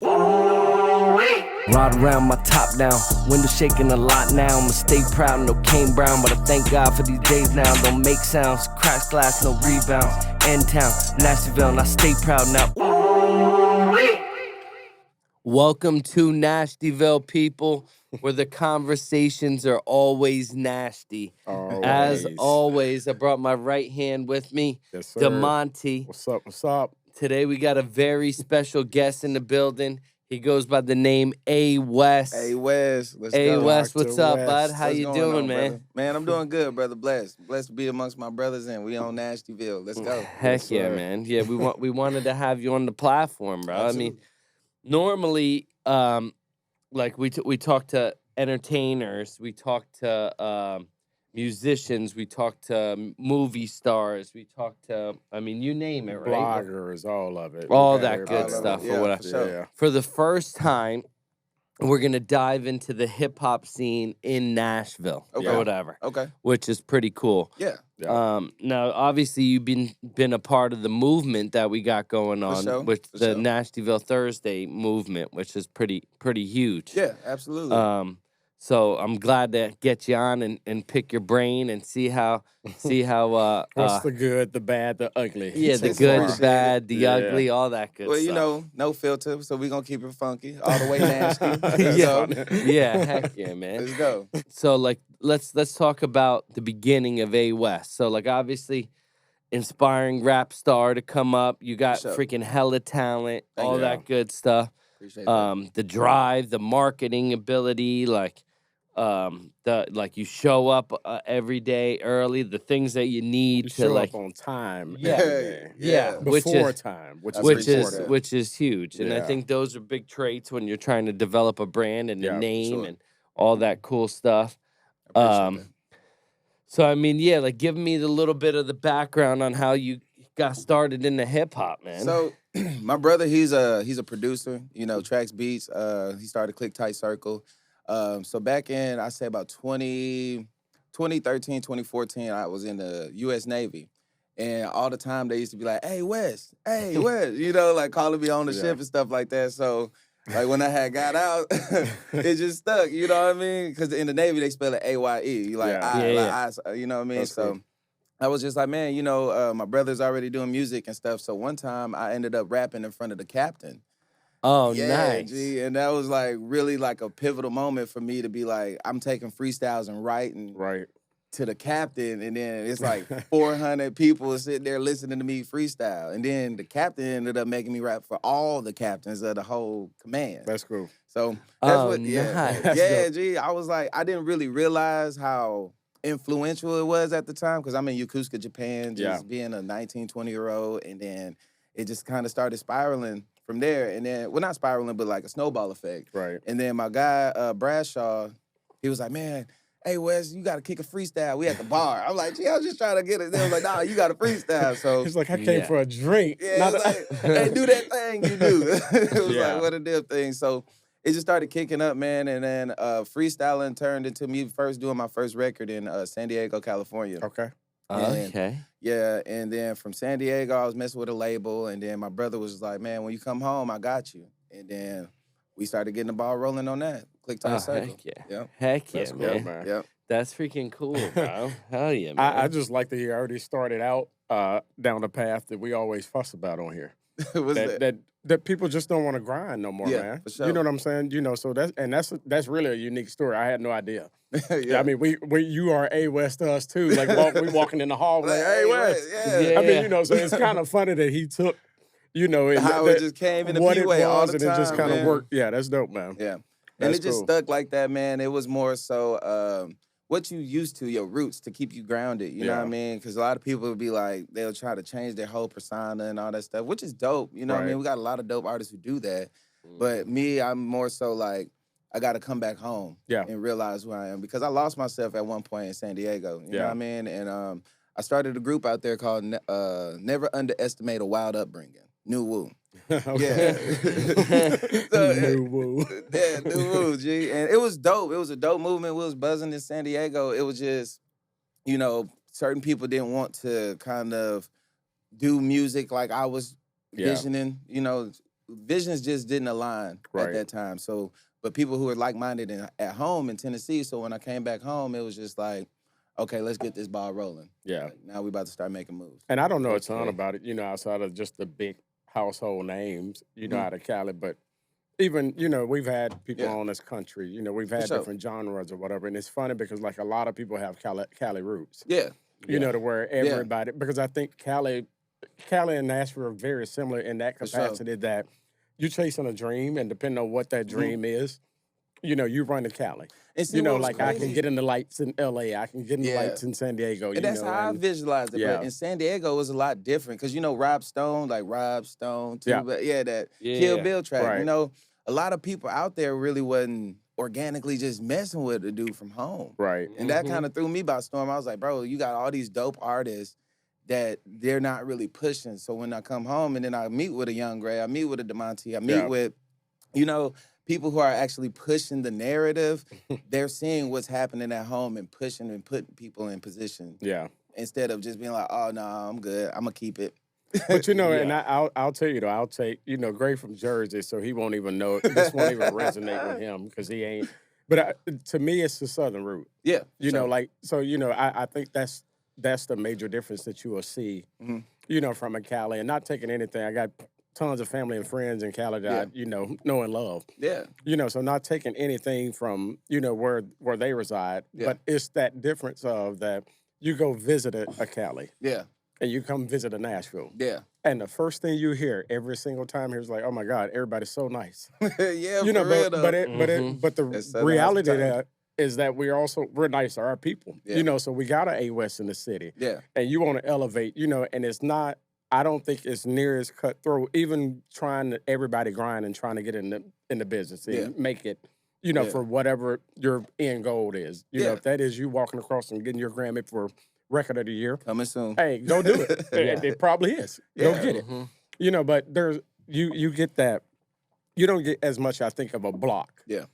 Ride around my top down, window shaking a lot now. I'ma stay proud, no Kane Brown, but I thank God for these days now. Don't make sounds, crash glass, no rebounds. End town, Nashtyville, and I stay proud now. Welcome to Nashtyville, people, where the conversations are always nasty. As always, I brought my right hand with me, Yes, sir. DeMonty. What's up? What's up? Today we got a very special guest in the building. He goes by the name A. West. Hey, Wes. Let's Hey, go. West, Dr. what's up, West. bud? How What's you going doing, on, man? brother? Man, I'm doing good, brother. Blessed to be amongst my brothers, and we on Nashtyville. Let's go. Heck yeah, man. Yeah, we wanted to have you on the platform, bro. Absolutely. I mean, normally, like we talk to entertainers, we talk to musicians, we talk to movie stars, we talk to, I mean, you name it, right? Bloggers, all of it. All We got that good everybody. stuff or Yeah, whatever. for sure. Yeah. For the first time, we're gonna dive into the hip hop scene in Nashville Okay. or whatever, Okay. which is pretty cool. Yeah. Now, obviously, you've been a part of the movement that we got going on, sure, with for the sure. Nashtyville Thursday movement, which is pretty huge. Yeah, absolutely. So I'm glad to get you on and pick your brain and see how What's the good, the bad, the ugly? yeah, the It's good, the appreciated. bad, the Yeah. ugly, all that good Well, stuff. you know, no filter, so we're going to keep it funky, all the way nasty. Yeah. So, Yeah, heck yeah, man. let's go. So like let's talk about the beginning of A. West. So like obviously inspiring rap star to come up. You got For sure. freaking hella talent, Thank all you. that good stuff. Appreciate that. The drive, the marketing ability, like you show up every day early, the things that you need You to show like up on time. Yeah. every day. yeah, Before time, which I is which appreciate is important. which is huge. And I Yeah. think those are big traits when you're trying to develop a brand and Yeah, a for name sure. and all that cool stuff. I appreciate that. So I mean, yeah, like give me the little bit of the background on how you got started in the hip hop, man. So, my brother, he's a producer, you know, tracks beats. He started Click Tight Circle. So back in, I say about 2013, 2014, I was in the U.S. Navy. And all the time they used to be like, hey, Wes, you know, like calling me on the Yeah. ship and stuff like that. So, like when I had got out, it just stuck, you know what I mean? Because in the Navy, they spell it A-Y-E. You like, Yeah. you know what I mean? That's So cool. I was just like, man, you know, my brother's already doing music and stuff. So one time I ended up rapping in front of the captain. Oh, Yeah, nice. G, and that was like really like a pivotal moment for me to be like, I'm taking freestyles and writing Right. to the captain, and then it's like 400 people sitting there listening to me freestyle, and then the captain ended up making me rap for all the captains of the whole command. That's cool. So that's Oh, what, yeah, nice. That's yeah, dope. G. I was like, I didn't really realize how influential it was at the time because I'm in Yokosuka, Japan, just Yeah. being a 19, 20-year-old, and then it just kind of started spiraling from there, and then, well, not spiraling, but like a snowball effect. Right. And then my guy, Bradshaw, he was like, man, hey, Wes, you got to kick a freestyle. We at the bar. I'm like, gee, I was just trying to get it. They was like, nah, you got to freestyle. So, He's like, I came Yeah. for a drink. yeah, not it's a- like, hey, do that thing you do. It was Yeah. like, what a damn thing. So it just started kicking up, man. And then freestyling turned into me first doing my first record in San Diego, California. Okay. Okay. Yeah, and then from San Diego, I was messing with a label, and then my brother was like, man, when you come home, I got you. And then we started getting the ball rolling on that. Click Tight Oh, Circle. heck yeah. Yep. Heck yeah, That's cool, man. man. Yep. That's freaking cool, bro. Hell yeah, man. I just like to hear I already started out down the path that we always fuss about on here. What's that? That people just don't want to grind no more, Yeah, man. for sure. You know what I'm saying? You know, so that's really a unique story. I had no idea. Yeah. I mean, we you are A West to us too. Like we walking in the hallway, Like, hey West. yeah. Yeah. I mean, you know, so it's kind of funny that he took, you know, and How it just came in the what it P-way all was, the and it just time, kind of man. worked. Yeah, that's dope, man. Yeah. And That's it just cool. stuck like that, man. It was more so what you used to, your roots, to keep you grounded. You know what I Yeah. mean? Because a lot of people would be like, they'll try to change their whole persona and all that stuff, which is dope. You know what I Right. mean? We got a lot of dope artists who do that. But me, I'm more so like, I got to come back home Yeah. and realize who I am. Because I lost myself at one point in San Diego. You know Yeah. what I mean? And I started a group out there called Never Underestimate a Wild Upbringing. New Woo. Okay. So, New woo. Yeah, New Woo, G. And it was dope. It was a dope movement. We was buzzing in San Diego. It was just, you know, certain people didn't want to kind of do music like I was Yeah. visioning, you know, visions just didn't align Right. at that time. So, but people who were like-minded at home in Tennessee. So when I came back home, it was just like, okay, let's get this ball rolling. Yeah. Like, now we about to start making moves. And I don't know a ton Okay. about it, you know, outside of just the big household names, you know, Mhm. out of Cali. But even, you know, we've had people Yeah. on this country, you know, we've had sure. different genres or whatever. And it's funny because, like, a lot of people have Cali roots, Yeah. you know, to where everybody, because I think Cali and Nashville are very similar in that For sure. capacity that you're chasing a dream, and depending on what that dream is, you know, you run to Cali. And see You know, what was like I can crazy? get in the lights in LA, I can get in the Yeah. lights in San Diego. And that's know, how I and- visualized it. Yeah. But in San Diego, it was a lot different because, you know, Rob Stone, too. Yeah. But that Yeah. Kill Bill track. Right. You know, a lot of people out there really wasn't organically just messing with the dude from home. Right. And that Mhm. kind of threw me by storm. I was like, bro, you got all these dope artists that they're not really pushing. So when I come home and then I meet with a Young Gray, I meet with a DeMonty, I meet Yeah. with, you know, people who are actually pushing the narrative, they're seeing what's happening at home and pushing and putting people in position Yeah. instead of just being like, oh, no, I'm good. I'm going to keep it. But, you know, Yeah. and I'll tell you, though, I'll take, you know, Gray from Jersey, so he won't even know. This won't even resonate with him because he ain't. But to me, it's the Southern root. Yeah. You know, sure. like, so, you know, I think that's the major difference that you will see, Mhm. you know, from a Cali. And not taking anything. I got tons of family and friends in Cali that I, you know and love. Yeah. You know, so not taking anything from, you know, where they reside. Yeah. But it's that difference of that you go visit a Cali Yeah. and you come visit a Nashville. Yeah. And the first thing you hear every single time here is like, "Oh my God, everybody's so nice." Yeah, You know, for real, but though. but the That's Southern reality of hospitality. that is that we're nice to our people. Yeah. You know, so we got an A-West in the city, Yeah. and you want to elevate. You know, and it's not. I don't think it's near as cutthroat. Even trying to everybody grind and trying to get in the business and Yeah. make it. You know, Yeah. for whatever your end goal is. You know, Yeah. if that is you walking across and getting your Grammy for Record of the Year, Coming soon. hey, go do it. Yeah. It probably is. Go Yeah. get it. Mhm. You know, but there's you get that. You don't get as much, I think, of a block. Yeah.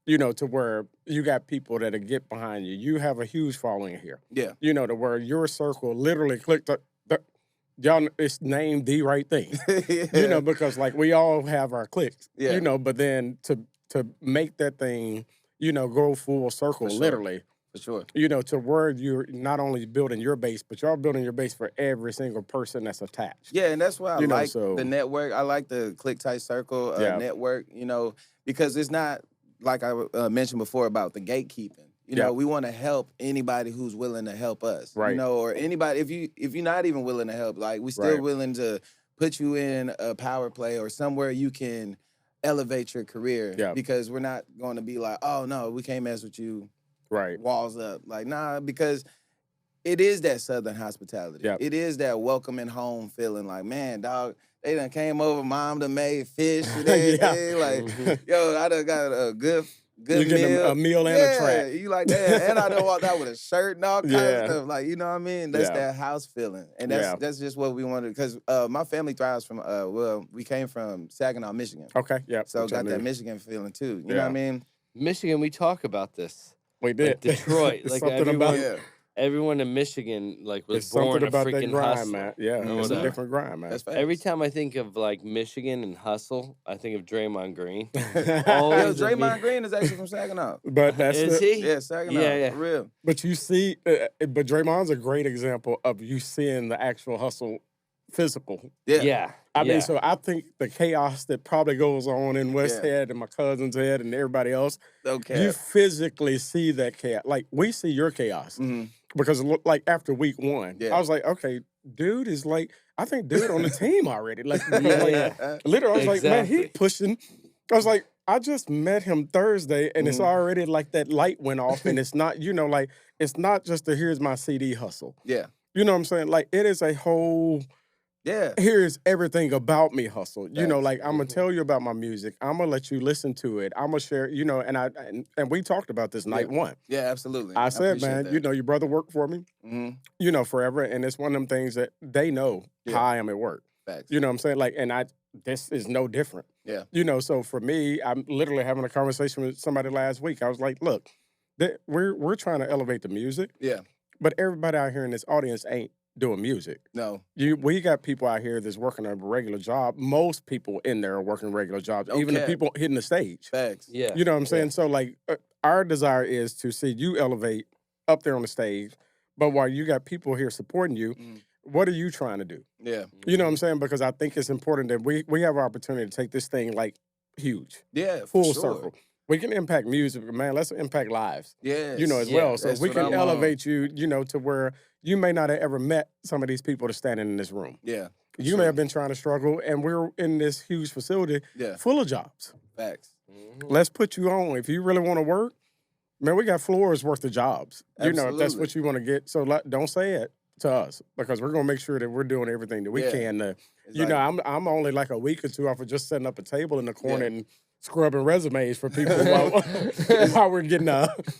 You know, to where you got people that'll get behind you. You have a huge following here. Yeah. You know, to where your circle literally clicked y'all. It's named the right thing. You know, because like we all have our clicks. Yeah. You know, but then to make that thing, you know, go full circle, For sure. literally. For sure. You know, to where you're not only building your base, but you're building your base for every single person that's attached. Yeah, and that's why I You know, like so- the network. I like the Click Tight Circle Yeah. network, you know, because it's not like I mentioned before about the gatekeeping. You Yeah. know, we want to help anybody who's willing to help us. Right. You know, or anybody if you're not even willing to help, like we still Right. willing to put you in a power play or somewhere you can elevate your career. Yeah. Because we're not going to be like, oh no, we can't mess with you. Right. Walls up. Like, nah, because it is that Southern hospitality. Yep. It is that welcoming home feeling. Like, man, dog, they done came over, mom done made fish and everything. Like, Mhm. yo, I done got a good You get meal. a meal and a track. You like that. And I done walked out with a shirt and all kinds Yeah. of stuff. Like, you know what I mean? That's Yeah. that house feeling. And Yeah. that's just what we wanted. Because my family thrives from, we came from Saginaw, Michigan. Okay. Yeah. So got that Michigan feeling too. You know what I mean? Michigan, we talk about this. We did. Like Detroit, It's like something everyone- about Yeah. Everyone in Michigan like was it's born something a about that freaking grind, hustler. man. Yeah, No it's a doubt. different grind, man. That's facts. Every time I think of like Michigan and hustle, I think of Draymond Green. Yo, Always of Draymond me- Green is actually from Saginaw. But that's Is the, he? Yeah, Saginaw. Yeah, yeah. For real. But you see, but Draymond's a great example of you seeing the actual hustle, physical. Yeah. Yeah. I yeah. mean, so I think the chaos that probably goes on in West Yeah. Head and my cousin's head and everybody else, Okay. you physically see that chaos. Like we see your chaos Mhm. because like after week one, Yeah. I was like, okay, dude is like, I think dude on the team already. Like, Yeah, like, yeah. literally, I was like, man, he Exactly. pushing. I was like, I just met him Thursday, and it's Mhm. already like that light went off, and it's not, like it's not just the here's my CD hustle. Yeah. You know what I'm saying? Like it is a whole Yeah. here's everything about me hustle. You know, Facts. like I'm gonna Mhm. tell you about my music. I'm gonna let you listen to it. I'm gonna share. And we talked about this night one. Yeah, absolutely. I said, man, your brother worked for me, Mm-hmm. Forever, and it's one of them things that they know Yeah. how I am at work. Facts. You know what I'm saying? Like, and this is no different. Yeah. So for me, I'm literally having a conversation with somebody last week. I was like, look, we're trying to elevate the music, Yeah. but everybody out here in this audience ain't doing music. No. We got people out here that's working a regular job. Most people in there are working regular jobs, even the Okay. people hitting the stage. Facts. Yeah. You know what I'm saying? So, like, our desire is to see you elevate up there on the stage, but while you got people here supporting you, what are you trying to do? Yeah. You know what I'm saying? Because I think it's important that we have our opportunity to take this thing, like, huge. Yeah, for Full sure. circle. We can impact music, but man, let's impact lives. Yes. You know, as well. So That's we what can I'm elevate you, you know, to where you may not have ever met some of these people that's standing in this room. Yeah. You sure. may have been trying to struggle, and we're in this huge facility full of jobs. Facts. Let's put you on. If you really want to work, man, we got floors worth of jobs. Absolutely. You know, if that's what you want to get. So don't say it to us, because we're going to make sure that we're doing everything that we can to, you know, I'm only like a week or two off of just setting up a table in the corner and scrubbing resumes for people while we're getting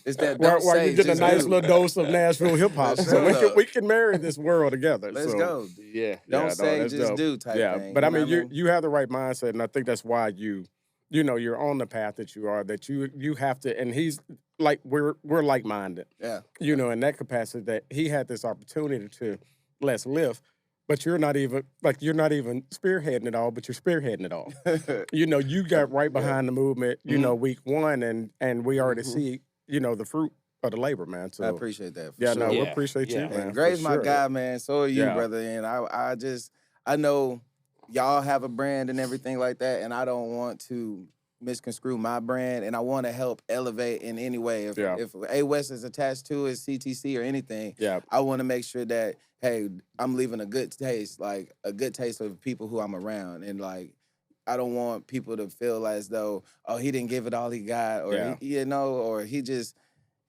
it's that while say, you're getting a nice do. little dose of Nashville hip hop. So we can marry this world together. Let's so, go. Yeah. Don't say, that's just dope. do type thing. But I know mean, what you have the right mindset, and I think that's why you know, you're on the path that you are, that you have to, and he's like, we're like-minded. Yeah. You know, in that capacity, that he had this opportunity to let's live, but you're not even spearheading it all, but you're spearheading it all. You know, you got right behind the movement, you know, week one, and we already see, you know, the fruit of the labor, man. So I appreciate that. For yeah, sure. no, we appreciate you, Yeah. man. Gray's for my sure. guy, man. So are you, Yeah. brother. And I know y'all have a brand and everything like that, and I don't want to misconstrue my brand, and I want to help elevate in any way. If A West is attached to it, CTC or anything, I want to make sure that, hey, I'm leaving a good taste, like a good taste of people who I'm around, and like I don't want people to feel as though, oh, he didn't give it all he got, or he, you know, or he's just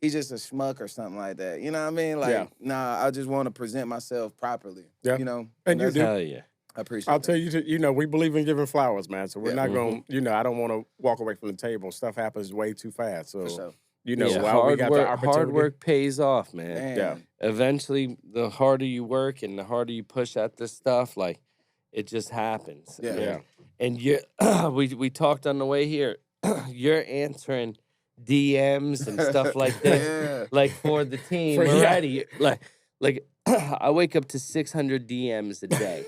a schmuck or something like that. You know what I mean? Like, nah, I just want to present myself properly. You know, and you do. Hell yeah. I appreciate I'll that. tell you, you know, we believe in giving flowers, man. So we're not going to, you know, I don't want to walk away from the table. Stuff happens way too fast. So, For sure. you know, while we got the opportunity. Hard work pays off, man. Man. Yeah. Eventually, the harder you work and the harder you push at this stuff, like, it just happens. Yeah. Yeah. And you, we talked on the way here. You're answering DMs and stuff like that, Yeah. like for the team already. Like I wake up to 600 DMs a day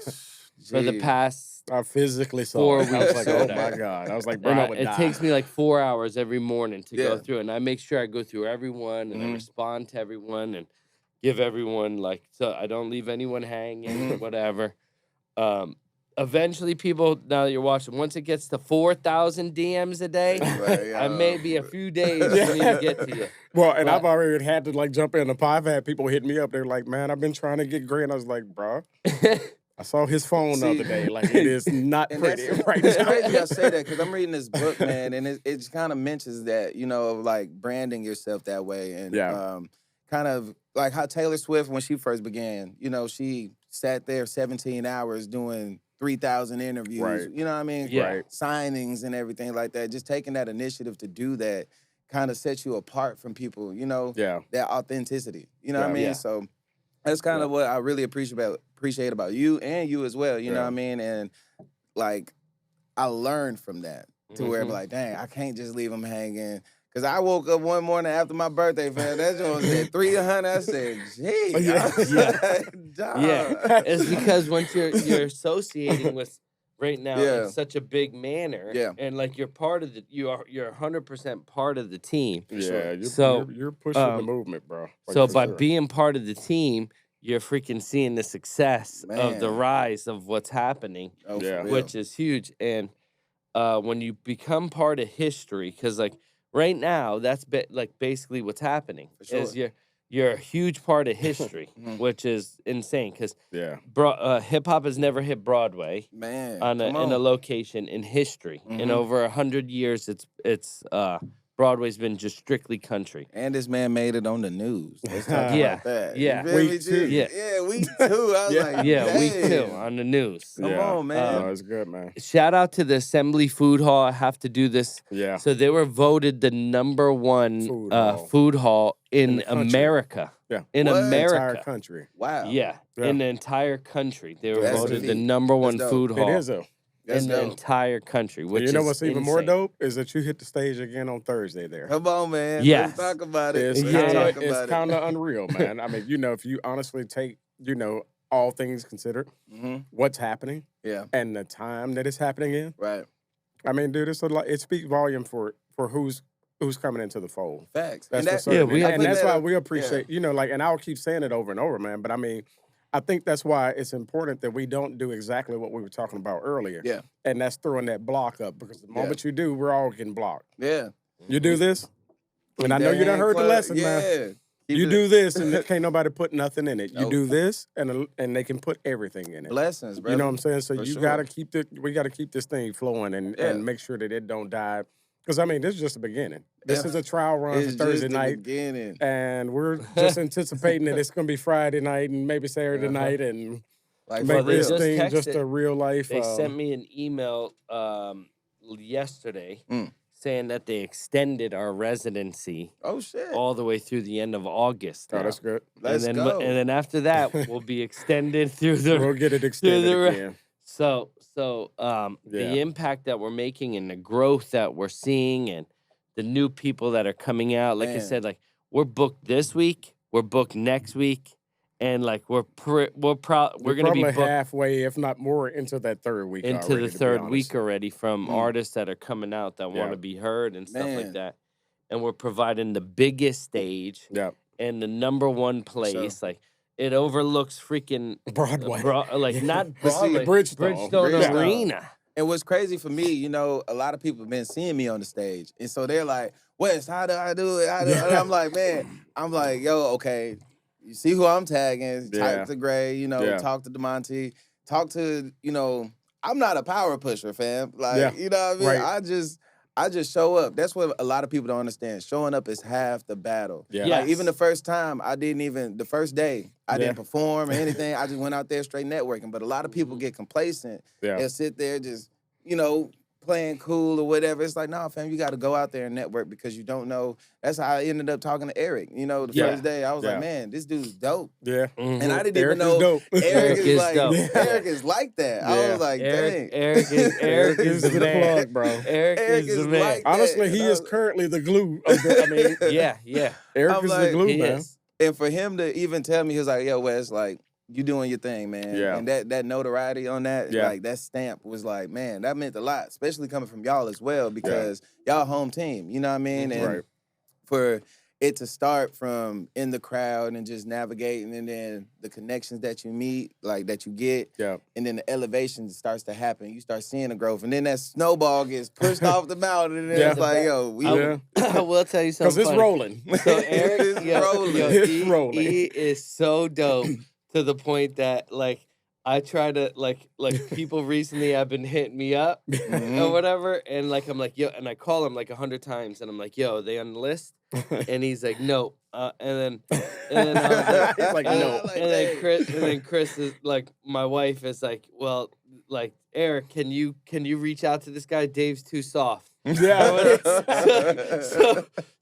for the past. I physically saw 4 it. I was weeks like, or oh whatever. my God. I was like, bro, I would It die. takes me like 4 hours every morning to go Yeah. through, and I make sure I go through everyone and I respond to everyone and give everyone, like, so I don't leave anyone hanging, whatever. Eventually, people, now that you're watching, once it gets to 4,000 DMs a day, I may be a few days for me to get to you. Well, and I've already had to like jump in the pie. I've had people hit me up. They're like, man, I've been trying to get Gray. And I was like, bro, I saw his phone the other day. Like, it is not pretty right It's now. crazy I say that because I'm reading this book, man, and it kind of mentions that, you know, like branding yourself that way. And kind of like how Taylor Swift, when she first began, you know, she sat there 17 hours doing 3,000 interviews, Right. you know what I mean? Yeah. Right. Signings and everything like that. Just taking that initiative to do that kind of sets you apart from people, you know, that authenticity. You know what I mean? Yeah. So that's kind of what I really appreciate about you and you as well, you know what I mean? And like, I learned from that to where I'm like, dang, I can't just leave them hanging. Because I woke up one morning after my birthday, fam. That joint said 300. I said, gee. Yeah. It's because once you're associating with right now in such a big manner, and like you're part of you're 100% part of the team. Yeah, you're pushing the movement, bro. Like, so by being part of the team, you're freaking seeing the success of the rise of what's happening, which is huge. And when you become part of history, because like right now, that's like basically what's happening is you're a huge part of history, which is insane because hip hop has never hit Broadway, man, in a location in history. In over 100 years, it's Broadway's been just strictly country. And this man made it on the news. Let's talk about that. Yeah. Week 2. Yeah, week 2. I was like, week 2 on the news. Come on, man. No, it's good, man. Shout out to the Assembly Food Hall. I have to do this. Yeah. So they were voted the number 1 food hall in America. Yeah. In America. Entire country. Wow. Yeah. In the entire country. They were That's voted the the number 1 dope. food hall. It is, though. That's in the dope. entire country, which you know is what's even more insane. dope is that you hit the stage again on Thursday there. Come on, man. Yes. Let's talk about it. It's Let's talk about it's it. kind of unreal, man. I mean, you know, if you honestly take, you know, all things considered, what's happening, and the time that it's happening in. Right. I mean, dude, it speaks volume for who's coming into the fold. Facts. That's And for certain. And that's why we yeah. appreciate, and I'll keep saying it over and over, man. But I mean, I think that's why it's important that we don't do exactly what we were talking about earlier. Yeah. And that's throwing that block up, because the moment you do, we're all getting blocked. Yeah. You do this, and I know you done heard the lesson, man. You do this, and can't nobody put nothing in it. You do this, and they can put everything in it. Blessings, bro. You know what I'm saying? So we got to keep this thing flowing and make sure that it don't die. Because, I mean, this is just the beginning. This is a trial run for Thursday night. Beginning. And we're just anticipating that it's going to be Friday night and maybe Saturday night and make this thing just a real life. They sent me an email yesterday saying that they extended our residency all the way through the end of August. Oh, that's good. Let's go. And then after that, we'll be extended through the... We'll get it extended again. So the impact that we're making and the growth that we're seeing and the new people that are coming out, like I said, like we're booked this week, we're booked next week, and like we're going to be booked halfway, if not more, into that third week. Into the third week already from artists that are coming out that want to be heard and stuff like that, and we're providing the biggest stage and the number one place, like. It overlooks freaking Broadway, not Broadway, Bridgestone Arena. And what's crazy for me, a lot of people have been seeing me on the stage, and so they're like, "Wes, how do I do it?" And I'm like, "Man, yo, okay, you see who I'm tagging? Type to Gray, talk to DeMonty, talk to, I'm not a power pusher, fam. Like, you know what I mean? Right. I just show up. That's what a lot of people don't understand. Showing up is half the battle. Yeah. Like, even the first time, the first day, I didn't perform or anything. I just went out there straight networking. But a lot of people get complacent and sit there just, playing cool or whatever. It's like, nah, fam, you got to go out there and network because you don't know. That's how I ended up talking to Eric. The first day, I was like, man, this dude's dope. Yeah. Mm-hmm. And I didn't even know Eric is like dope. Eric is like that. Yeah. I was like, dang. Eric is the plug, bro. Eric is the man. Like honestly, he is currently the glue of yeah. Eric is the glue, man. And for him to even tell me, he was like, yo, Wes, like, you doing your thing, man. Yeah. And that notoriety on that, like that stamp was like, man, that meant a lot, especially coming from y'all as well, because y'all home team, you know what I mean? And for it to start from in the crowd and just navigating, and then the connections that you meet, like that you get, and then the elevation starts to happen. You start seeing the growth, and then that snowball gets pushed off the mountain, and then it's like, yo, I will tell you something. Because it's rolling. So Eric is rolling. It's rolling. He is so dope. To the point that, like, I try to, like people recently have been hitting me up or whatever, and, like, I'm like, yo, and I call him, like, 100 times, and I'm like, yo, they on the list? And he's like, no. And then I was he's like, no. And then Chris is, like, my wife is like, well, like, Eric, can you reach out to this guy? Dave's too soft. Yeah.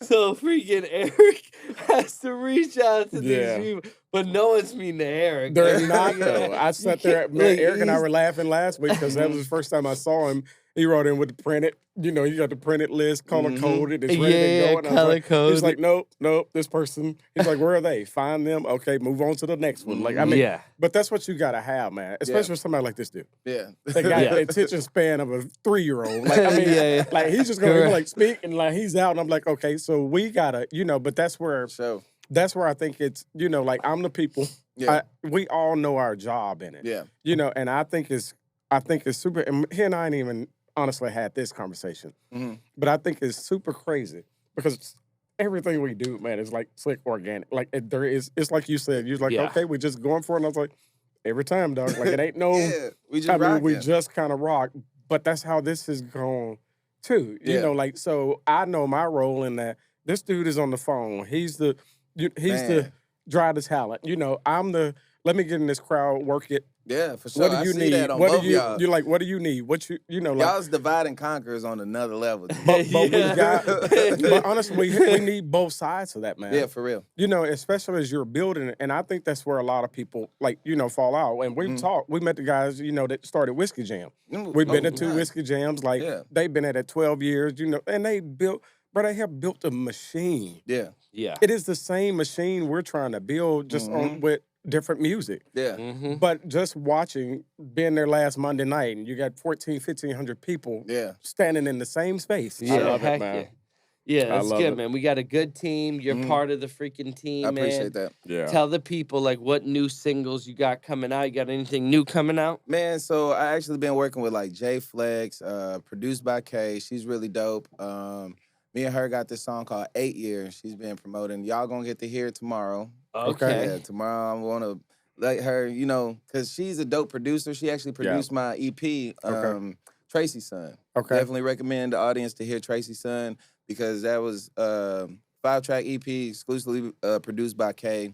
So freaking Eric has to reach out to these people, but no one's mean to Eric. They're not, though. I sat there, man, Eric and I were laughing last week because that was the first time I saw him. He wrote in with the printed, you got the printed list, color coded, it's ready to go. Color coded. He's like, nope, this person. He's like, where are they? Find them. Okay, move on to the next one. Like, I mean, but that's what you gotta have, man. Especially with somebody like this dude. Yeah. They got the attention span of a 3-year-old. Like, I mean, like he's just gonna like speak and like he's out, and I'm like, okay, so we gotta, but that's where I think it's, like I'm the people. Yeah. We all know our job in it. Yeah. And I think it's super. And he and I ain't even honestly had this conversation, but I think it's super crazy because everything we do, man, is like slick organic. Like it's like you said, you're like, okay, we're just going for it. And I was like, every time, dog. Like it ain't no. We just we just kind of rock. But that's how this is going too. You know, like so. I know my role in that. This dude is on the phone. He's the dry the talent. I'm the. Let me get in this crowd, work it. Yeah, for sure. What do you need? That on what both do you? y'all. You're like, what do you need? What like, y'all's divide and conquers on another level. But we got. But honestly, we need both sides of that, man. Yeah, for real. Especially as you're building it, and I think that's where a lot of people fall out. And we talked. We met the guys, that started Whiskey Jam. We've been to 2 Whiskey Jams. Like they've been at it 12 years. And they built. But they have built a machine. Yeah. It is the same machine we're trying to build, just on with different music. Yeah. Mm-hmm. But just watching, being there last Monday night, and you got 1,500 people Yeah. standing in the same space. Yeah, I love heck it, man. Yeah, I that's love good, it. man. We got a good team. You're Mhm. part of the freaking team, I man. appreciate that. Yeah. Tell the people like what new singles you got coming out. You got anything new coming out? Man, so I actually been working with like J Flex, produced by Kay. She's really dope. Me and her got this song called 8 Years. She's been promoting. Y'all gonna get to hear it tomorrow. Okay. Yeah, tomorrow I'm gonna let her, you know, because she's a dope producer. She actually produced my EP, Tracy's Son. Okay. Definitely recommend the audience to hear Tracy's Son because that was 5-track EP exclusively produced by Kay.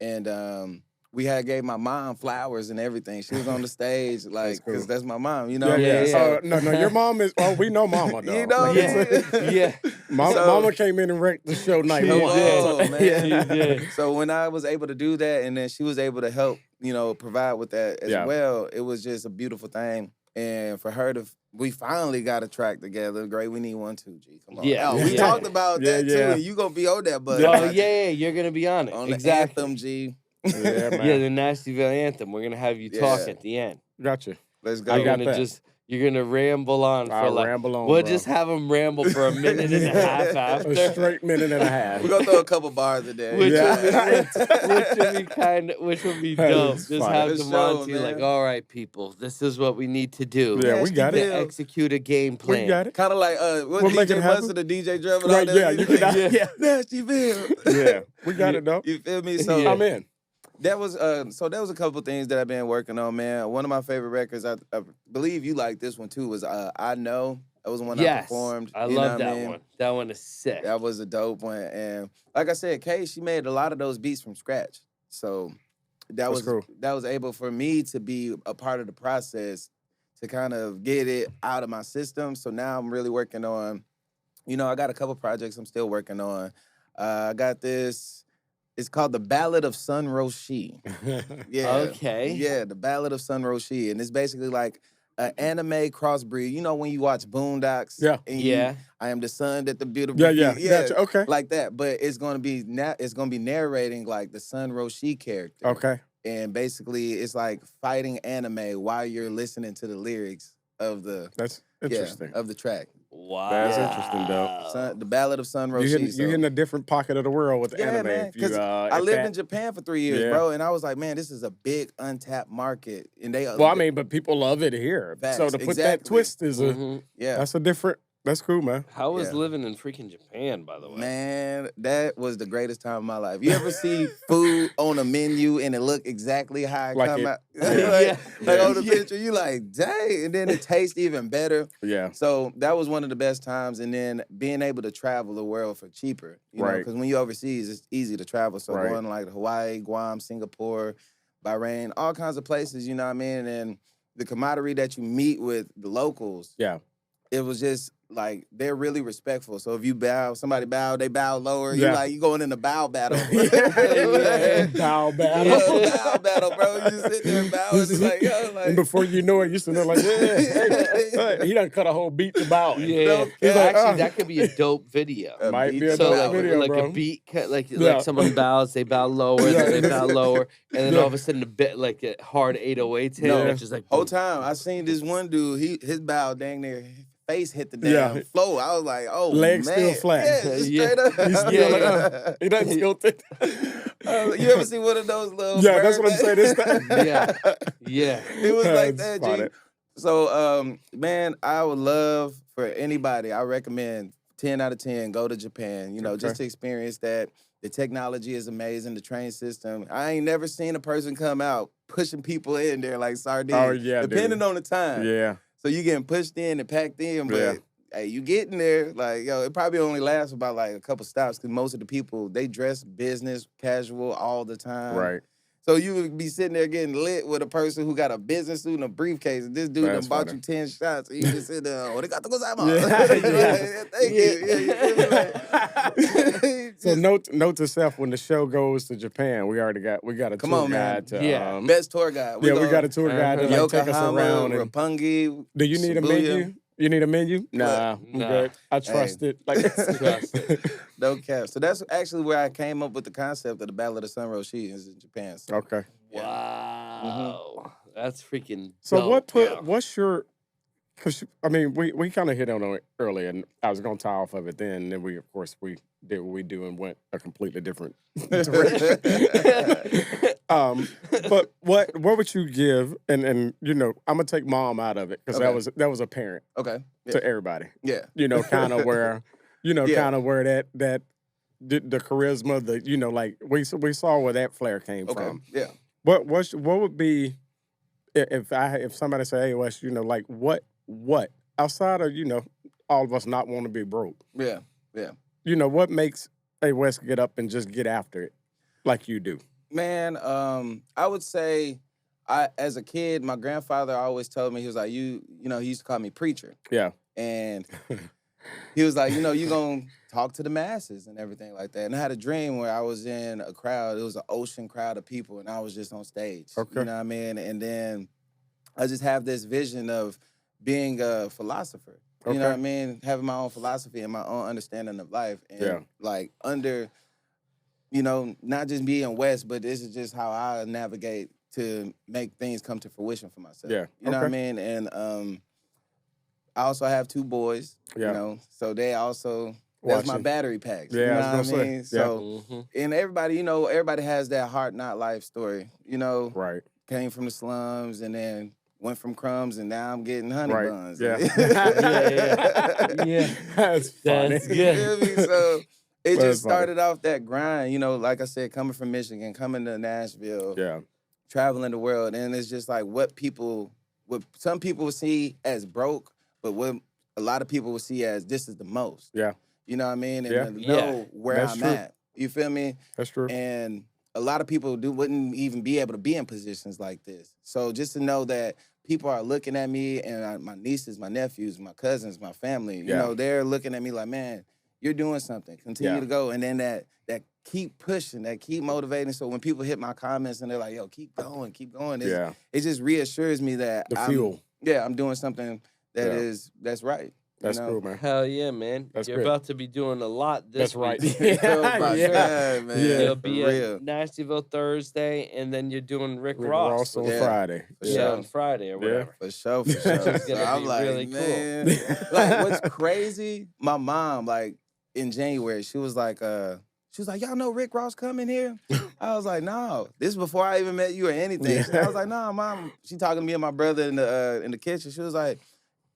And we gave my mom flowers and everything. She was on the stage, like, because that's my mom, you know? Yeah. No, your mom is, we know mama, though. You know what I mean? Yeah. Mama came in and wrecked the show night. She one. did. man. Yeah, you did. So when I was able to do that and then she was able to help, you know, provide with that as well, it was just a beautiful thing. And for her we finally got a track together. Great, we need one too, G. Come on. Yeah. We talked about that too, Yeah. and you gonna be on that, but Oh, yeah, you're going to be on it. on the Exactly. anthem, G. Yeah, man. Yeah, the Nashtyville anthem. We're going to have you talk Yeah. at the end. Gotcha. Let's go. I got that. You're going to ramble on for I'll like, ramble on, we'll bro. just have them ramble for a minute and a half A after. straight minute and a half. We're gonna throw a couple bars in there. Which Yeah. which would be That dope. is Just fine. have For sure, DeMonty man. like, all right, people, this is what we need to do. Yeah, we got To it. execute a game plan. We got it. Kind of like what We'll make DJ it happen. Mustard, the DJ drummer. Right, out there. yeah, you can- yeah. Nashtyville. Yeah, we got it, though. You feel me? So Yeah. I'm in. that was a couple things that I've been working on, man. One of my favorite records, I believe you like this one too, was I Know. That was the one I Yes, performed. I you love know what that mean? one. That one is sick. That was a dope one. And like I said, Kay, she made a lot of those beats from scratch. So that was cool. that was able for me to be a part of the process to kind of get it out of my system. So now I'm really working on, you know, I got a couple projects I'm still working on. I got this. It's called The Ballad of Sun Roshi. Yeah. Okay. Yeah, The Ballad of Sun Roshi. And it's basically like an anime crossbreed. You know when you watch Boondocks? Yeah. And Yeah. I am the sun that the beautiful Yeah. Gotcha. Okay. like that. But it's gonna be narrating like the Sun Roshi character. Okay. And basically it's like fighting anime while you're listening to the lyrics of the That's interesting. of the track. Wow. That's interesting, though. The Ballad of Sun Roshi. You're hitting a different pocket of the world with the anime. man, if you, 'cause I if lived that- in Japan for 3 years, Yeah. bro, and I was like, man, this is a big untapped market, and they. Well, I mean, but people love it here. Facts, So to put that exactly. twist is Mhm. yeah, that's a different. That's cool, man. How was Yeah. living in freaking Japan, by the way? man, that was the greatest time of my life. You ever see food on a menu and it look exactly how it Like come it- out? Yeah. like on the Yeah. picture, you like, dang, and then it tastes even better. Yeah. So that was one of the best times, and then being able to travel the world for cheaper, you know, Right. because when you're overseas, it's easy to travel. So Right. going like Hawaii, Guam, Singapore, Bahrain, all kinds of places, you know what I mean? And the camaraderie that you meet with the locals, Yeah. it was just like they're really respectful. So if you bow, somebody bow, they bow lower. Yeah. You going in a bow battle. Yeah. Bow Yeah, battle. bow battle, bro. You just sit there and bow. And it's like, yo, like And before you know it, you're sitting there like, hey, he done cut a whole beat to bow. Yeah. No, He's like, Actually, "Oh." that could be a dope video. Might be a So dope like, video, like bro. a beat cut, like Yeah. someone bows, they bow lower, Yeah. then they bow lower, and then Yeah. all of a sudden the bit like a hard 808s hit, No. and it's just like Whole boom. time I seen this one dude, his bow dang near face hit the damn Yeah. floor. I was like, oh, Legs man. still flat. Yeah, just Yeah. straight up. He's still Yeah, like, yeah. he doesn't tilt it. You ever see one of those little Yeah, that's bird what I'm saying. It's things? Yeah. It was like That's that, G. funny. So, man, I would love for anybody, I recommend 10 out of 10, go to Japan, you know, just to experience that. The technology is amazing, the train system. I ain't never seen a person come out pushing people in there like sardines. Oh, yeah, depending dude. on the time. Yeah. So you getting pushed in and packed in, but Yeah. hey, you getting there, like, yo, it probably only lasts about like a couple stops because most of the people, they dress business casual all the time. Right. So you would be sitting there getting lit with a person who got a business suit and a briefcase, and this dude That's done bought funny. you 10 shots, and you just sit there, oh, they got to go Yeah. Yeah. Thank you. Yeah, you feel me? Like, So note to self, when the show goes to Japan, we got a Come tour on, man. guide to Yeah. best tour guide. we got a tour guide to like, take us Yokohama, around. And, Roppongi. do you need a Shibuya. menu? You need a menu? Nah, I'm Nah. good. I trust it. Like, Trust it. No cap. So that's actually where I came up with the concept of the Battle of the Sunrose Sheets in Japan. So, Okay. yeah. Wow. That's freaking So dope. what's your, because, I mean, we kind of hit on it earlier, and I was going to tie off of it then, and then we did what we do and went a completely different direction. But what would you give, and you know, I'm going to take mom out of it, because Okay. that was apparent Okay. Yeah. to everybody. Yeah. You know, kind of where, Yeah. kind of where that the charisma, the, you know, like we saw where that flair came Okay. from. Yeah. What would be if somebody say, hey Wes, you know, like what outside of, you know, all of us not want to be broke, Yeah. Yeah. you know, what makes a Wes get up and just get after it like you do? Man, I would say, as a kid, my grandfather always told me, he was like, you know, he used to call me preacher. Yeah. And he was like, you know, you gonna talk to the masses and everything like that. And I had a dream where I was in a crowd. It was an ocean crowd of people, and I was just on stage. Okay. You know what I mean? And then I just have this vision of being a philosopher. You know Okay. what I mean? Having my own philosophy and my own understanding of life. And Yeah. like under, you know, not just being West, but this is just how I navigate to make things come to fruition for myself. Yeah. You know what I Okay. mean? And I also have 2 boys, Yeah. you know, so they also, that's my Watching. battery packs. Yeah, you know I was what gonna I say, mean? yeah. So, Mhm. and everybody, you know, everybody has that hard not life story. You know, Right. came from the slums and then went from crumbs and now I'm getting honey Right. buns. Yeah. Yeah. That's funny. That's You good. feel me? So it That's just funny. started off that grind, you know, like I said, coming from Michigan, coming to Nashville, Yeah. traveling the world. And it's just like what some people would see as broke, but what a lot of people would see as this is the most. Yeah. You know what I mean? And Yeah. to know where That's I'm true. at. You feel me? That's true. And a lot of people wouldn't even be able to be in positions like this. So just to know that people are looking at me and my nieces, my nephews, my cousins, my family, you Yeah. know, they're looking at me like, man, you're doing something. Continue Yeah. to go. And then that keep pushing, that keep motivating. So when people hit my comments and they're like, yo, keep going. Yeah. It just reassures me that The fuel. I'm doing something that's right. That's you know? cool, man. Hell yeah, man. That's You're good. about to be doing a lot this That's right. week. Oh, Yeah. man. Yeah. You'll For be real. at Nashtyville Thursday, and then you're doing Rick Rick Ross. Ross on Yeah. Friday. For Yeah, sure. on Friday or Yeah. whatever. For sure, for Which sure. is So gonna I'm be like, really cool. man. Like, what's crazy? My mom, like, in January, she was like, y'all know Rick Ross coming here? I was like, no. This is before I even met you or anything. Yeah. I was like, nah, mom. She talking to me and my brother in the kitchen. She was like,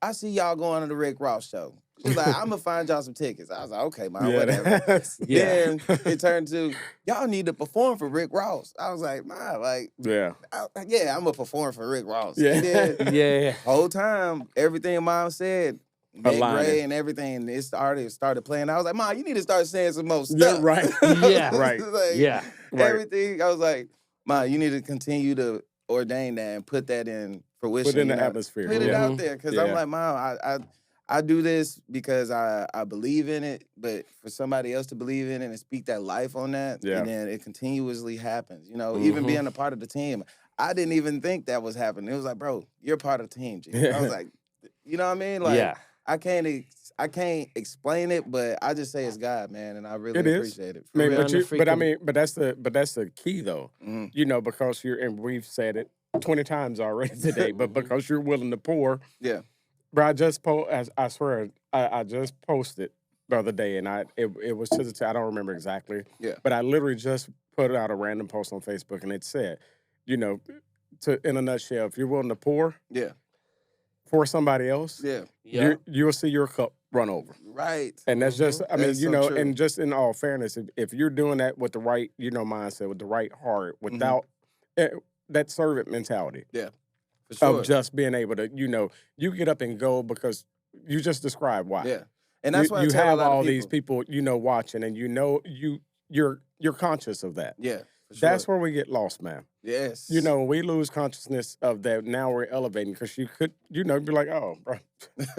I see y'all going to the Rick Ross show. She was like, I'm gonna find y'all some tickets. I was like, okay, mom, whatever. Yeah. Then it turned to, y'all need to perform for Rick Ross. I was like, mom, like, Yeah. yeah, I'm gonna perform for Rick Ross. Yeah. And then Yeah. whole time, everything Mom said, Meg Aligning. Gray and everything, it started playing. I was like, Mom, you need to start saying some more Yeah, stuff. right. Yeah. Right. Like, Yeah. Right. everything. I was like, Mom, you need to continue to ordain that and put that in fruition. Within you the know? atmosphere. Put it Yeah. out there. Because Yeah. I'm like, Mom, I do this because I believe in it, but for somebody else to believe in it and speak that life on that, Yeah. and then it continuously happens. You know, even Mhm. being a part of the team, I didn't even think that was happening. It was like, bro, you're part of the team, G. I was like, you know what I mean? Like, Yeah. I can't explain it, but I just say it's God, man, and I really It is. appreciate it. I mean, real. but On the that's the key though. Mhm. You know, because and we've said it 20 times already today, but because you're willing to pour. Yeah. But I swear, I just posted the other day, and it was to the I don't remember exactly. Yeah. But I literally just put out a random post on Facebook, and it said, you know, in a nutshell, if you're willing to pour Yeah. for somebody else, Yeah. Yeah. you'll see your cup run over. Right. And that's just, I mean, That's you so know, true. and just in all fairness, if you're doing that with the right, you know, mindset, with the right heart, without that servant mentality For sure. of just being able to, you know, you get up and go because you just described why. Yeah. And that's why you I tell have a lot all of these people, you know, watching, and you know, you're conscious of that. Yeah. For sure. That's where we get lost, man. Yes. You know, we lose consciousness of that. Now we're elevating because you could, you know, be like, oh, bro,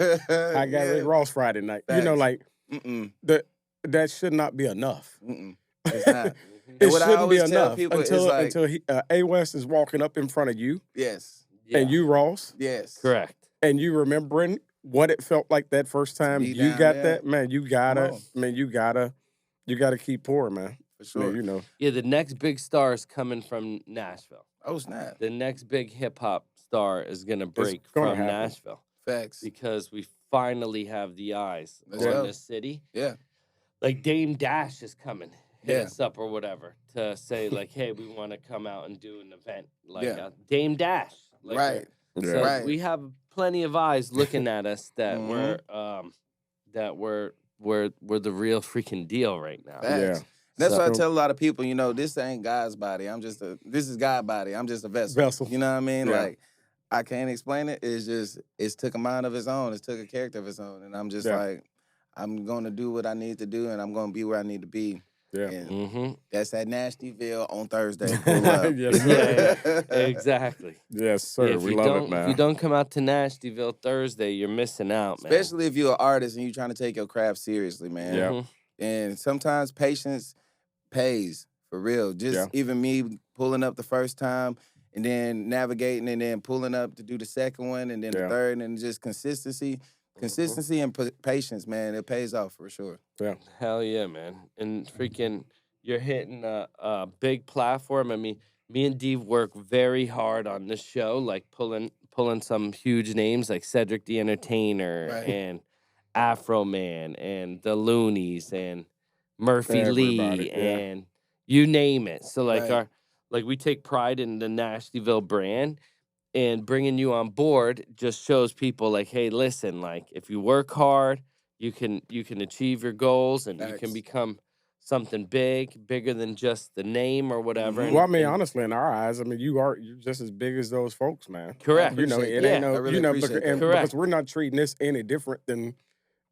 I got Rick Ross Friday night. You know, Facts. like that should not be enough. It's not. It And what I shouldn't be always tell enough people is until like- A West is walking up in front of you Yes. Yeah. and you Ross Yes. Correct. and you remembering what it felt like that first time be you down got there. that, man, you gotta, on. man, you gotta keep pouring, man. For sure. Man, you know. Yeah, the next big star is coming from Nashville. Oh, snap. The next big hip hop star is gonna break gonna from happen. Nashville Facts. because we finally have the eyes Let's on go. this city. Yeah. Like Dame Dash is coming. Hit Yeah. us up or whatever to say like, hey, we want to come out and do an event like Yeah. Dame Dash. Like, Right. Yeah. So Right. we have plenty of eyes looking at us that Mhm. we're the real freaking deal right now. Facts. Yeah. That's So- why I tell a lot of people, this ain't God's body. This is God's body. I'm just a vessel. Vessel. You know what I mean? Yeah. Like, I can't explain it. It's took a mind of its own. It's took a character of its own. And I'm just Yeah. like, I'm going to do what I need to do, and I'm going to be where I need to be. Yeah. And Mm-hmm. that's at Nashtyville on Thursday. Pull up. Yes, Yeah, sir. exactly. Yes, sir. If We you love don't, it, man. If you don't come out to Nashtyville Thursday, you're missing out, man. Especially if you're an artist and you're trying to take your craft seriously, man. Yeah. Mhm. And sometimes patience pays for real. Just Yeah. even me pulling up the first time and then navigating and then pulling up to do the second one and then Yeah. the third and just consistency. Consistency and patience, man, it pays off for sure. Hell yeah, man. And freaking, you're hitting a big platform. I mean, me and Dave work very hard on this show, like pulling some huge names like Cedric the Entertainer Right. and Afro Man and the Loonies and Murphy Lee Everybody, yeah. and you name it. So like Right. we take pride in the Nashtyville brand. And bringing you on board just shows people like, hey, listen, like if you work hard, you can achieve your goals and you can Facts. become something bigger than just the name or whatever. Mhm. And- Well, I mean, and- honestly, in our eyes, I mean, you're just as big as those folks, man. Correct. You know, Appreciate it that. ain't no, I really because, appreciate that. Correct. because we're not treating this any different than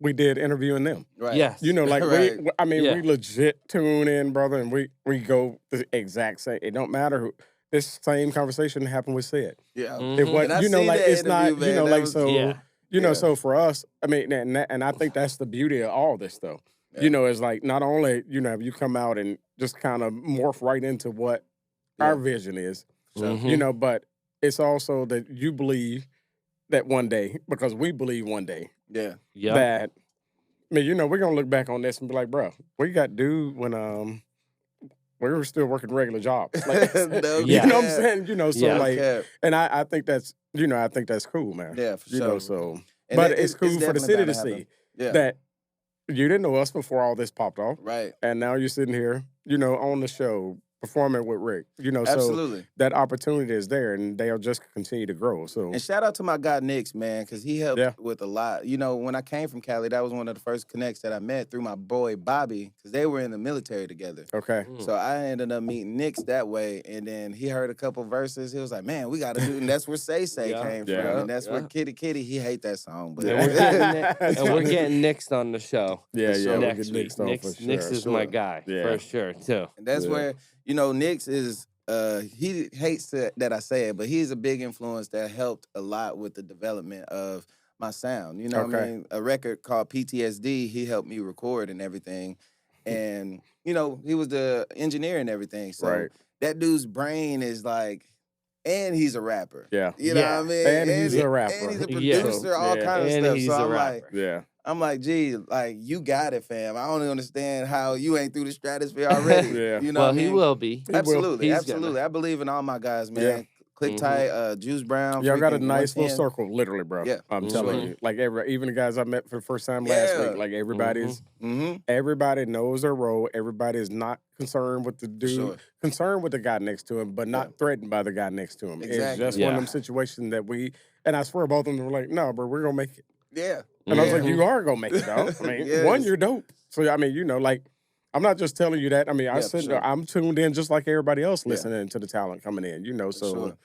we did interviewing them. Right. Yes. You know, like Right. we legit tune in, brother, and we go the exact same. It don't matter who. This same conversation happened with Sid. Yeah. Mhm. It was, And I you know, seen like that it's not, interview, you know, man. That like was- so, Yeah. you know, Yeah. so for us, I mean, and I think that's the beauty of all this, though. Yeah. You know, it's like not only you come out and just kind of morph right into what our Yeah. vision is, So, Mhm. you know, but it's also that you believe that one day, because we believe one day yeah. Yeah. that, I mean, you know, we're gonna look back on this and be like, bro, we got dude when we were still working regular jobs. Like, No you know what I'm cap. saying? You know, so Yeah. like, Cap. and I think that's, you know, I think that's cool, man. Yeah, for You sure. know, so And but it- it's cool for the definitely city bound to happen. see Yeah. that you didn't know us before all this popped off, Right. and now you're sitting here, you know, on the show performing with Rick. You know, so Absolutely. that opportunity is there, and they'll just continue to grow. So And shout out to my guy Nix, man, because he helped Yeah. with a lot. You know, when I came from Cali, that was one of the first connects that I met through my boy Bobby, because they were in the military together. okay, Mm. So I ended up meeting Nix that way, and then he heard a couple verses. He was like, "Man, we got to do," and that's where Say Yeah. came Yeah. from, and that's where Yeah. Kitty he hate that song, but And we're getting Nix on the show yeah, For yeah, sure. we next get week. Nix on for sure. Nix is my sure. guy Yeah. for sure too. And that's Yeah. where, Nix is, he hates that I say it, but he's a big influence that helped a lot with the development of my sound. You know what I Okay. mean? A record called PTSD, he helped me record and everything. And, he was the engineer and everything. So Right. that dude's brain is like, and he's a rapper. Yeah, You know Yeah. what I mean? And he's a rapper. And he's a Yeah. producer, all Yeah. kind of And stuff. he's So a I'm like, rapper. yeah. gee, like, you got it, fam. I don't understand how you ain't through the stratosphere already. Yeah. You know Well, what I he mean? will be. He will. Absolutely, He's absolutely. gonna. I believe in all my guys, man. Yeah. Click Mhm. tight, Juice Brown. Y'all got a freaking nice little 110. circle, literally, bro. Yeah. I'm telling Mhm. you. Like even the guys I met for the first time last Yeah. week, like everybody's Mhm. everybody knows their role. Everybody is not concerned with the dude, Sure. concerned with the guy next to him, but not threatened by the guy next to him. It's Exactly. just one Yeah. of them situations that and I swear both of them were like, no, bro, we're gonna make it. Yeah. And I was like, Mhm. you are gonna make it, dog. I mean, Yes. one, you're dope. So I mean, like, I'm not just telling you that. I mean, Yeah, for sure. I'm tuned in just like everybody else Yeah. listening to the talent coming in, For so sure.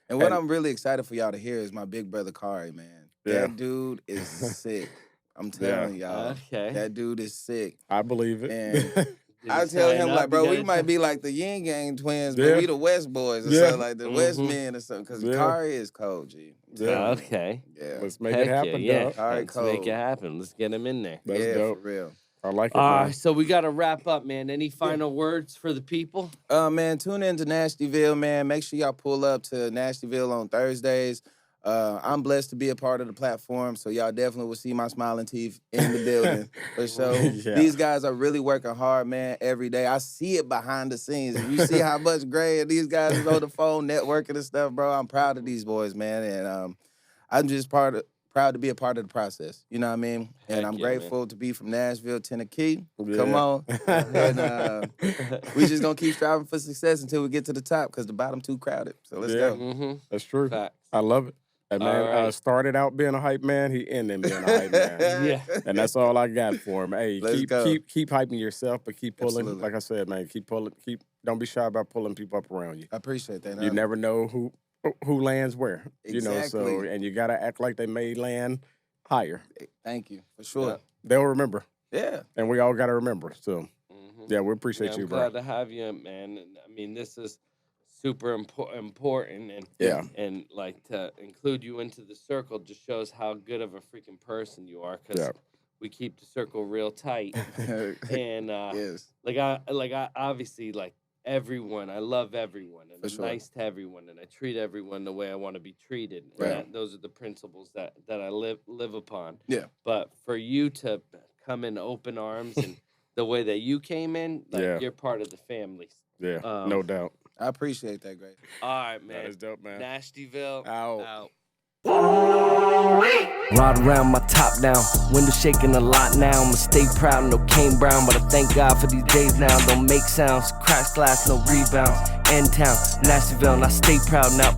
And what and- I'm really excited for y'all to hear is my big brother Kari, man. Yeah. That dude is sick. I'm telling y'all. Okay. That dude is sick. I believe it. And Did I he tell sign him, up? like, bro, You we gotta might tell- be like the Yin Gang twins, but Yeah. we the West Boys or Yeah. something, like the West Mhm. men or something. Because Yeah. Kari is cold, G. I'm Yeah. telling you. Okay. Yeah. Let's make Heck it happen, yeah. dog. All right, Let's make cold. it happen. Let's get him in there. That's yeah, dope. for real. I like it. All man. right, so we got to wrap up, man. Any final words for the people? Man, tune in to Nashtyville, man. Make sure y'all pull up to Nashtyville on Thursdays. I'm blessed to be a part of the platform, so y'all definitely will see my smiling teeth in the building for sure. Yeah. These guys are really working hard, man, every day. I see it behind the scenes. If you see how much Gray and these guys is on the phone networking and stuff, bro, I'm proud of these boys, man, and I'm just proud to be a part of the process. You know what I mean? And Heck I'm yeah, grateful to be from Nashville, Tennessee. Yeah. Come on. And we just gonna keep striving for success until we get to the top because the bottom too crowded. So let's Yeah. go. Mm-hmm. That's true. Facts. I love it. That man All right. started out being a hype man. He ended being a hype man. Yeah. And that's all I got for him. Hey, Let's keep go. keep hyping yourself, but keep pulling. Absolutely. Like I said, man, keep pulling. Don't be shy about pulling people up around you. I appreciate that. You never know who lands where. You know, so Exactly. and you gotta act like they may land higher. Thank you, for sure. They'll remember. Yeah. And we all gotta remember. So Mm-hmm. yeah, we appreciate Yeah, you, I'm bro. glad to have you, man. And, I mean, this is super important, and Yeah. and like to include you into the circle just shows how good of a freaking person you are. Because Yeah. we keep the circle real tight, and Yes. like I obviously like everyone. I love everyone, and For I'm sure. nice to everyone, and I treat everyone the way I want to be treated. And Right. those are the principles that I live upon. Yeah. But for you to come in open arms and the way that you came in, like Yeah. you're part of the family. Yeah. Um, No doubt. I appreciate that, Gray. All right, That man. is dope, man. Nashtyville Out. Ride around my top down, window shaking a lot now. I'ma stay proud, no Kane Brown, but I thank God for these days now. Don't make sounds, crash glass, no rebounds. End town, Nashville, and I stay proud now.